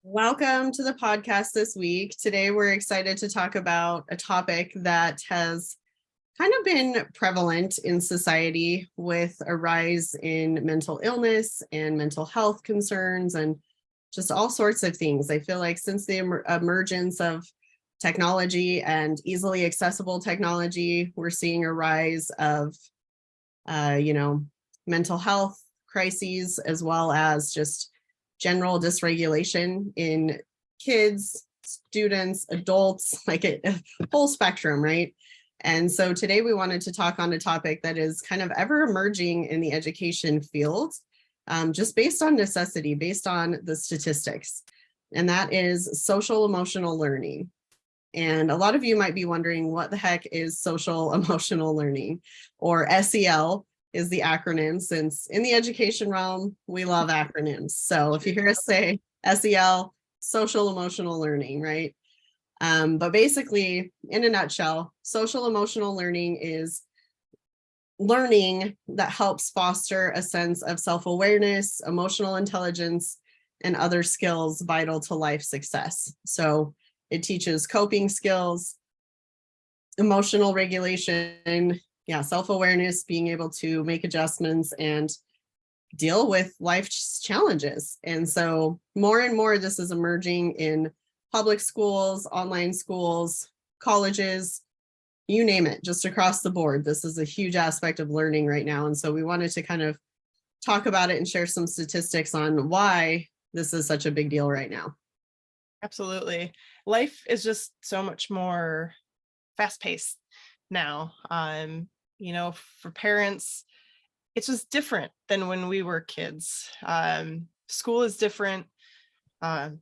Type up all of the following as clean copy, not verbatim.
Welcome to the podcast this week. Today, we're excited to talk about a topic that has kind of been prevalent in society with a rise in mental illness and mental health concerns and just all sorts of things. I feel like since the emergence of technology and easily accessible technology, we're seeing a rise of, mental health crises, as well as just general dysregulation in kids, students, adults, like a whole spectrum, right? And so today we wanted to talk on a topic that is kind of ever emerging in the education field, just based on necessity, based on the statistics, and that is social emotional learning. And a lot of you might be wondering, what the heck is social emotional learning, or SEL is the acronym, since in the education realm, we love acronyms. So if you hear us say SEL, social emotional learning, right? But basically, in a nutshell, social emotional learning is learning that helps foster a sense of self-awareness, emotional intelligence, and other skills vital to life success. So it teaches coping skills, emotional regulation, self-awareness, being able to make adjustments and deal with life's challenges. And so more and more, this is emerging in public schools, online schools, colleges, you name it, just across the board. This is a huge aspect of learning right now. And so we wanted to kind of talk about it and share some statistics on why this is such a big deal right now. Absolutely. Life is just so much more fast-paced now. For parents, it's just different than when we were kids. School is different.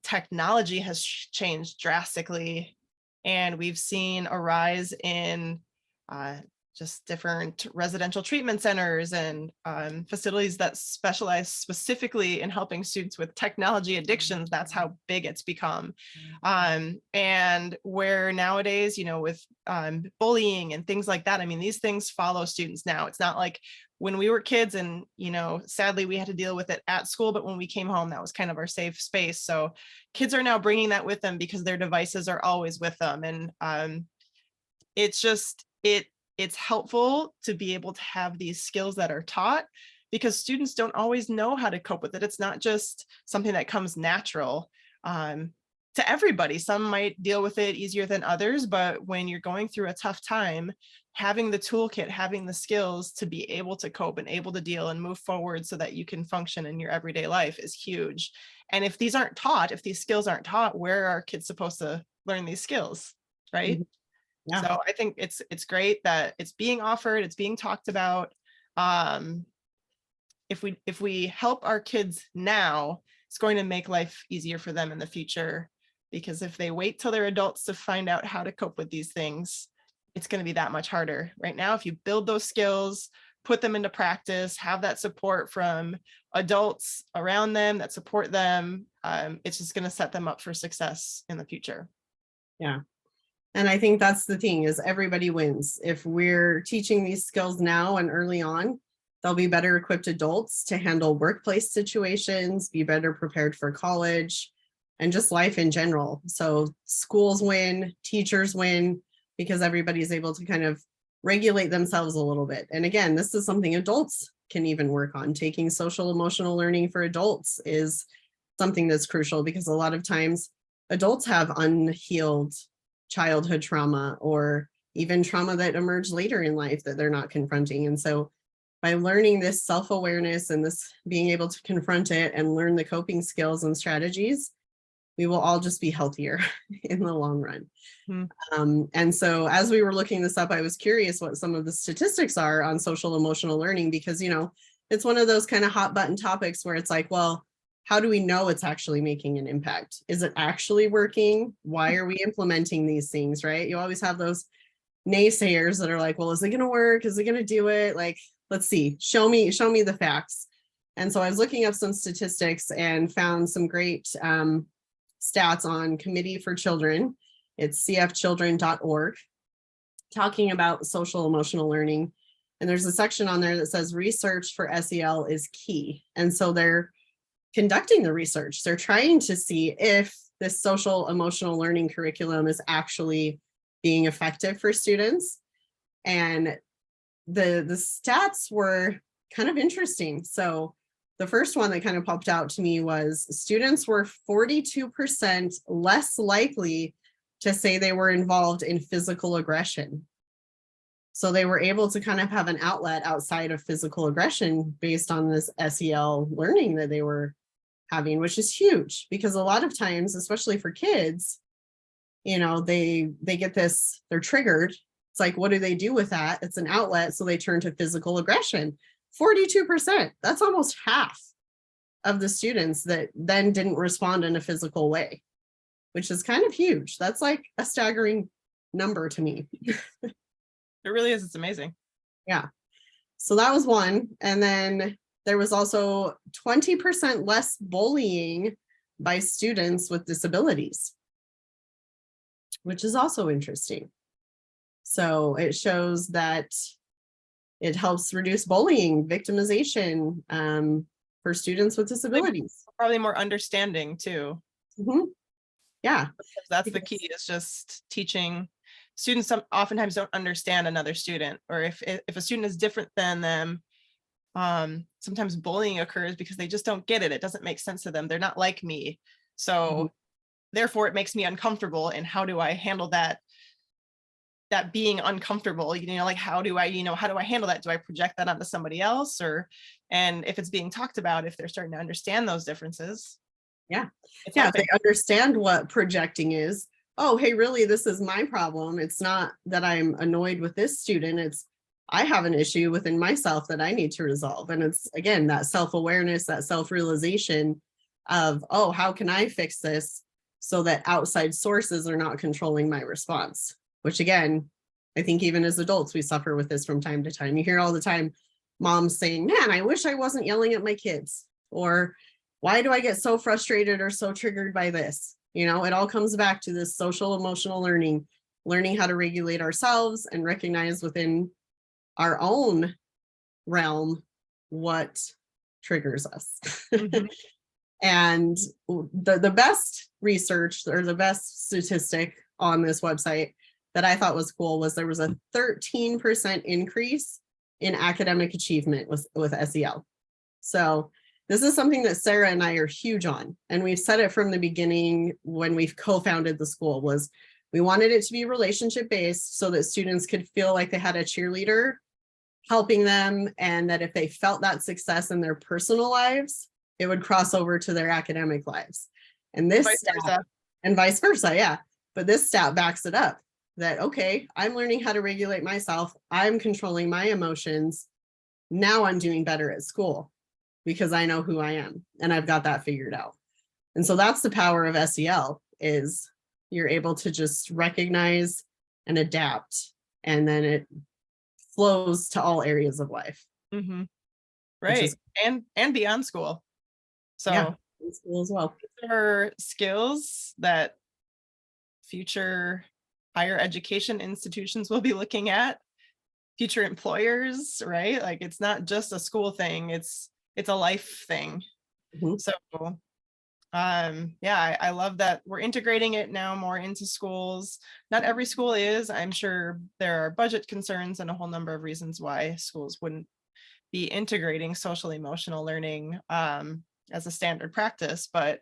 Technology has changed drastically, and we've seen a rise in just different residential treatment centers and facilities that specialize specifically in helping students with technology addictions. That's how big it's become. And where nowadays, with bullying and things like that, I mean, these things follow students now. It's not like when we were kids and, sadly we had to deal with it at school, but when we came home, that was kind of our safe space. So kids are now bringing that with them because their devices are always with them. And it's helpful to be able to have these skills that are taught, because students don't always know how to cope with it. It's not just something that comes natural to everybody. Some might deal with it easier than others, but when you're going through a tough time, having the toolkit, having the skills to be able to cope and able to deal and move forward so that you can function in your everyday life is huge. And if these skills aren't taught, where are kids supposed to learn these skills, right? Yeah. So I think it's great that it's being offered, it's being talked about. If we help our kids now, it's going to make life easier for them in the future, because if they wait till they're adults to find out how to cope with these things, it's going to be that much harder. Right now, if you build those skills, put them into practice, have that support from adults around them that support them, it's just going to set them up for success in the future. Yeah. And I think that's the thing, is everybody wins. If we're teaching these skills now and early on, they'll be better equipped adults to handle workplace situations, be better prepared for college, and just life in general. So schools win, teachers win, because everybody's able to kind of regulate themselves a little bit. And again, this is something adults can even work on. Taking social emotional learning for adults is something that's crucial, because a lot of times adults have unhealed childhood trauma, or even trauma that emerged later in life that they're not confronting. And so by learning this self-awareness and this being able to confront it and learn the coping skills and strategies, we will all just be healthier in the long run. And so as we were looking this up, I was curious what some of the statistics are on social emotional learning, because, it's one of those kind of hot button topics where it's like, well, how do we know it's actually making an impact? Is it actually working? Why are we implementing these things, right? You always have those naysayers that are like, well, is it going to work? Is it going to do it? Like, let's see, show me the facts. And so I was looking up some statistics and found some great stats on Committee for Children. It's cfchildren.org, talking about social emotional learning. And there's a section on there that says research for SEL is key. And so they're conducting the research. They're trying to see if this social emotional learning curriculum is actually being effective for students. And the stats were kind of interesting. So the first one that kind of popped out to me was students were 42% less likely to say they were involved in physical aggression. So they were able to kind of have an outlet outside of physical aggression based on this SEL learning that they were having, which is huge because a lot of times, especially for kids, you know, they get this, they're triggered. It's like, what do they do with that? It's an outlet. So they turn to physical aggression. 42%, that's almost half of the students that then didn't respond in a physical way, which is kind of huge. That's like a staggering number to me. It really is. It's amazing. Yeah. So that was one. And then there was also 20% less bullying by students with disabilities, which is also interesting. So it shows that it helps reduce bullying, victimization for students with disabilities. Probably more understanding too. Mm-hmm. Yeah. Because that's the key, is just teaching students. Oftentimes don't understand another student, or if a student is different than them, sometimes bullying occurs because they just don't get it. It doesn't make sense to them. They're not like me. So therefore it makes me uncomfortable. And how do I handle that being uncomfortable? Like, how do I handle that? Do I project that onto somebody else? And if it's being talked about, if they're starting to understand those differences. Yeah. If they understand what projecting is. Oh, hey, really, this is my problem. It's not that I'm annoyed with this student. It's I have an issue within myself that I need to resolve. And it's, again, that self-awareness, that self-realization of, oh, how can I fix this so that outside sources are not controlling my response? Which, again, I think even as adults, we suffer with this from time to time. You hear all the time moms saying, man, I wish I wasn't yelling at my kids. Or why do I get so frustrated or so triggered by this? It all comes back to this social emotional learning how to regulate ourselves and recognize within our own realm what triggers us. Mm-hmm. And the best research or the best statistic on this website that I thought was cool was there was a 13% increase in academic achievement with SEL. So this is something that Sarah and I are huge on. And we've said it from the beginning when we've co-founded the school, was we wanted it to be relationship based so that students could feel like they had a cheerleader helping them, and that if they felt that success in their personal lives, it would cross over to their academic lives. And this stat, and vice versa, yeah. But this stat backs it up that, okay, I'm learning how to regulate myself. I'm controlling my emotions. Now I'm doing better at school because I know who I am and I've got that figured out. And so that's the power of SEL, is you're able to just recognize and adapt, and then it flows to all areas of life. Mm-hmm. Right. And beyond school. So yeah, in school as well. These are skills that future higher education institutions will be looking at, future employers, right? Like, it's not just a school thing, it's a life thing. Mm-hmm. So I love that we're integrating it now more into schools. Not every school is. I'm sure there are budget concerns and a whole number of reasons why schools wouldn't be integrating social emotional learning as a standard practice, but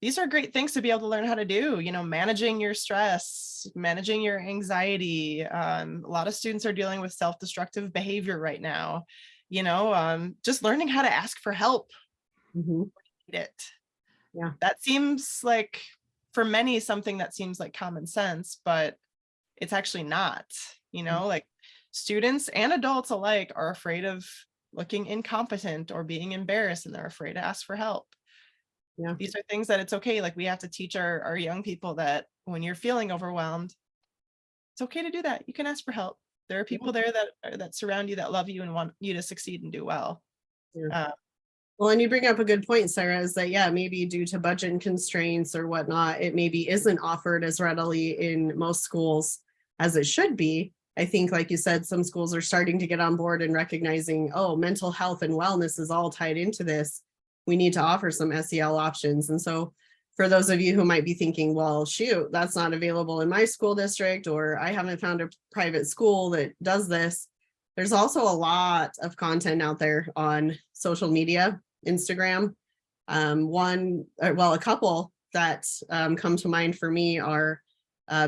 these are great things to be able to learn how to do. Managing your stress, managing your anxiety. A lot of students are dealing with self-destructive behavior right now. Just learning how to ask for help. Mm-hmm. Yeah, that seems like, for many, something that seems like common sense, but it's actually not. Like, students and adults alike are afraid of looking incompetent or being embarrassed, and they're afraid to ask for help. Yeah, these are things that it's okay. Like, we have to teach our young people that when you're feeling overwhelmed, it's okay to do that. You can ask for help. There are people there that surround you, that love you and want you to succeed and do well. Yeah. Well, and you bring up a good point, Sarah, is that, yeah, maybe due to budget constraints or whatnot, it maybe isn't offered as readily in most schools as it should be. I think, like you said, some schools are starting to get on board and recognizing, oh, mental health and wellness is all tied into this. we need to offer some SEL options. And so for those of you who might be thinking, well, shoot, that's not available in my school district, or I haven't found a private school that does this, there's also a lot of content out there on social media, Instagram. A couple that come to mind for me are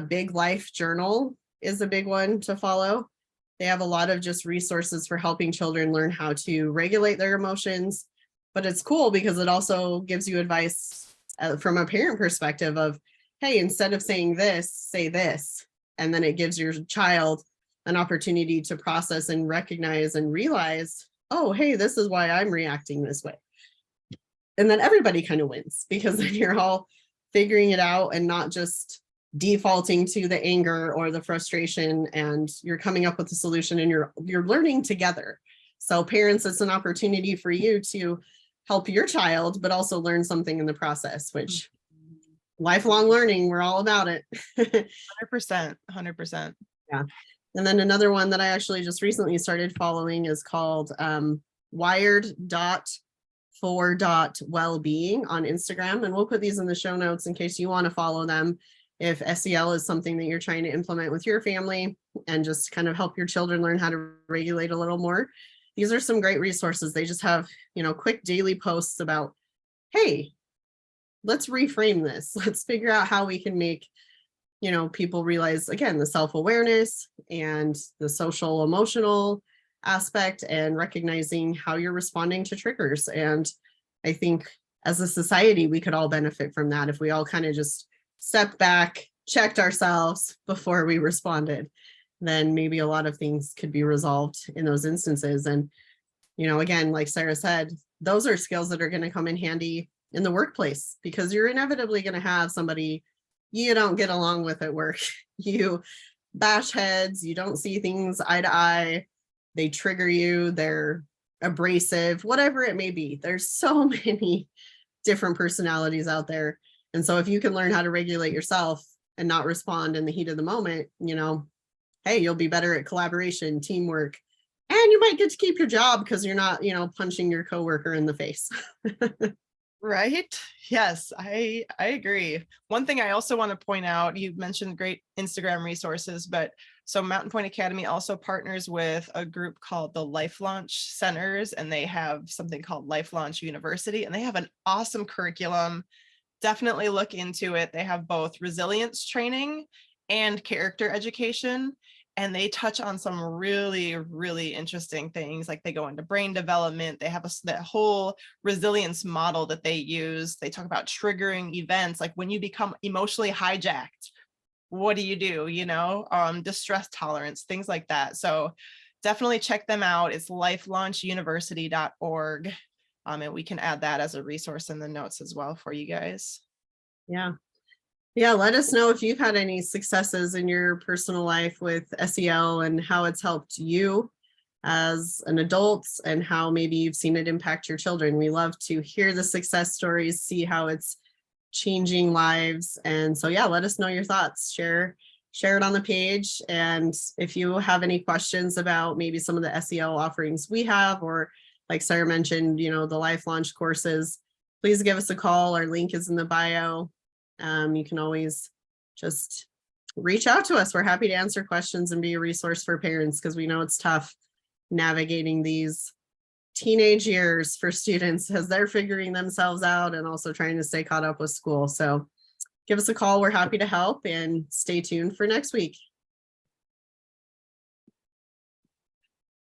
Big Life Journal is a big one to follow. They have a lot of just resources for helping children learn how to regulate their emotions. But it's cool because it also gives you advice from a parent perspective of, hey, instead of saying this, say this. And then it gives your child an opportunity to process and recognize and realize, oh, hey, this is why I'm reacting this way. And then everybody kind of wins, because then you're all figuring it out and not just defaulting to the anger or the frustration, and you're coming up with a solution, and you're learning together. So parents, it's an opportunity for you to help your child, but also learn something in the process, which lifelong learning, we're all about it. 100%. Yeah. And then another one that I actually just recently started following is called wired.for.wellbeing on Instagram. And we'll put these in the show notes in case you want to follow them. If SEL is something that you're trying to implement with your family and just kind of help your children learn how to regulate a little more, these are some great resources. They just have, quick daily posts about, hey, let's reframe this. Let's figure out how we can make, people realize, again, the self-awareness and the social emotional aspect, and recognizing how you're responding to triggers. And I think as a society, we could all benefit from that if we all kind of just stepped back, checked ourselves before we responded. Then maybe a lot of things could be resolved in those instances. And, again, like Sarah said, those are skills that are going to come in handy in the workplace, because you're inevitably going to have somebody you don't get along with at work. You bash heads, you don't see things eye to eye, they trigger you, they're abrasive, whatever it may be. There's so many different personalities out there. And so if you can learn how to regulate yourself and not respond in the heat of the moment, hey, you'll be better at collaboration, teamwork, and you might get to keep your job because you're not, punching your coworker in the face. Right? Yes, I agree. One thing I also want to point out, you mentioned great Instagram resources, but so Mountain Point Academy also partners with a group called the Life Launch Centers, and they have something called Life Launch University, and they have an awesome curriculum. Definitely look into it. They have both resilience training and character education, and they touch on some really, really interesting things. Like they go into brain development. They have that whole resilience model that they use. They talk about triggering events, like when you become emotionally hijacked, what do? Distress tolerance, things like that. So definitely check them out. It's lifelaunchuniversity.org. And we can add that as a resource in the notes as well for you guys. Yeah. Let us know if you've had any successes in your personal life with SEL and how it's helped you as an adult, and how maybe you've seen it impact your children. We love to hear the success stories, see how it's changing lives. And so, let us know your thoughts. Share it on the page. And if you have any questions about maybe some of the SEL offerings we have, or like Sarah mentioned, the Life Launch courses, please give us a call. Our link is in the bio. You can always just reach out to us. We're happy to answer questions and be a resource for parents, because we know it's tough navigating these teenage years for students as they're figuring themselves out and also trying to stay caught up with school. So give us a call. We're happy to help, and stay tuned for next week.